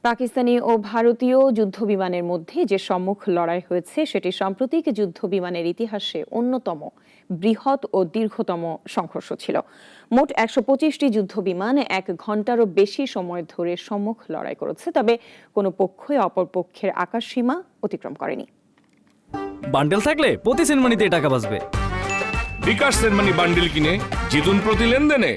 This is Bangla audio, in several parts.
পাকিস্তানি ও ভারতীয় যুদ্ধবিমানের মধ্যে যে সম্মুখ লড়াই হয়েছে সেটি সাম্প্রতিক যুদ্ধবিমানের ইতিহাসে অন্যতম বৃহৎ ও দীর্ঘতম সংঘর্ষ ছিল। মোট ১২৫টি যুদ্ধবিমান ১ ঘন্টারও বেশি সময় ধরে সম্মুখ লড়াই করেছে, তবে কোনো পক্ষই অপর পক্ষের আকাশসীমা অতিক্রম করেনি। বান্ডেল থাকলে প্রতি সেনমানিতে টাকা বাঁচবে। বিকাশ সেনমানি বান্ডেল কিনে জিতুন প্রতি লেনদেনে।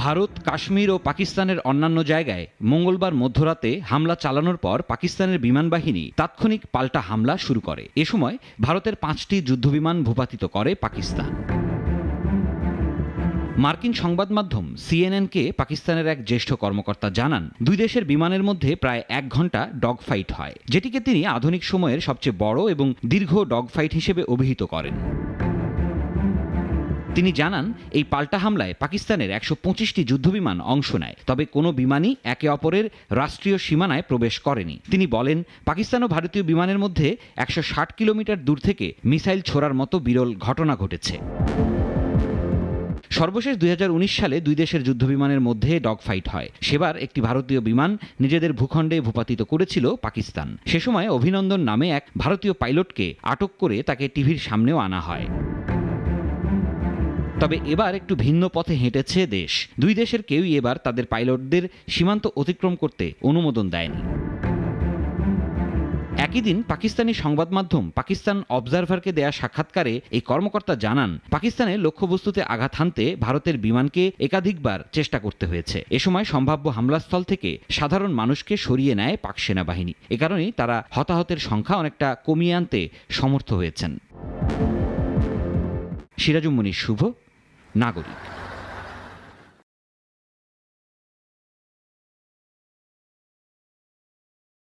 ভারত, কাশ্মীর ও পাকিস্তানের অন্যান্য জায়গায় মঙ্গলবার মধ্যরাতে হামলা চালানোর পর পাকিস্তানের বিমান বাহিনী তাৎক্ষণিক পাল্টা হামলা শুরু করে। এ সময় ভারতের 5টি যুদ্ধবিমান ভূপাতিত করে পাকিস্তান। মার্কিন সংবাদ মাধ্যম সিএনএনকে পাকিস্তানের এক জ্যেষ্ঠ কর্মকর্তা জানান, দুই দেশের বিমানের মধ্যে প্রায় 1 ঘন্টা ডগ ফাইট হয়, যেটিকে তিনি আধুনিক সময়ের সবচেয়ে বড় এবং দীর্ঘ ডগ ফাইট হিসেবে অভিহিত করেন। তিনি জানান, এই পাল্টা হামলায় পাকিস্তানের ১২৫টি যুদ্ধবিমান অংশ নেয়, তবে কোনো বিমানই একে অপরের রাষ্ট্রীয় সীমানায় প্রবেশ করেনি। তিনি বলেন, পাকিস্তান ও ভারতীয় বিমানের মধ্যে ১৬০ কিলোমিটার দূর থেকে মিসাইল ছোড়ার মতো বিরল ঘটনা ঘটেছে। সর্বশেষ ২০১৯ সালে দুই দেশের যুদ্ধবিমানের মধ্যে ডগ ফাইট হয়। সেবার একটি ভারতীয় বিমান নিজেদের ভূখণ্ডে ভূপাতিত করেছিল পাকিস্তান। সে সময় অভিনন্দন নামে এক ভারতীয় পাইলটকে আটক করে তাকে টিভির সামনেও আনা হয়। তবে এবার একটু ভিন্ন পথে হেঁটেছে দেশ। দুই দেশের কেউই এবার তাদের পাইলটদের সীমান্ত অতিক্রম করতে অনুমোদন দেয়নি। একই দিন পাকিস্তানি সংবাদ মাধ্যম পাকিস্তান অবজারভারকে দেয়া সাক্ষাৎকারে এই কর্মকর্তা জানান, পাকিস্তানের লক্ষ্যবস্তুতে আঘাত হানতে ভারতের বিমানকে একাধিকবার চেষ্টা করতে হয়েছে। এ সময় সম্ভাব্য হামলাস্থল থেকে সাধারণ মানুষকে সরিয়ে নেয় পাক সেনাবাহিনী। এ কারণেই তারা হতাহতের সংখ্যা অনেকটা কমিয়ে আনতে সমর্থ হয়েছেন। সিরাজুম মুনির শুভ, নাগরিক।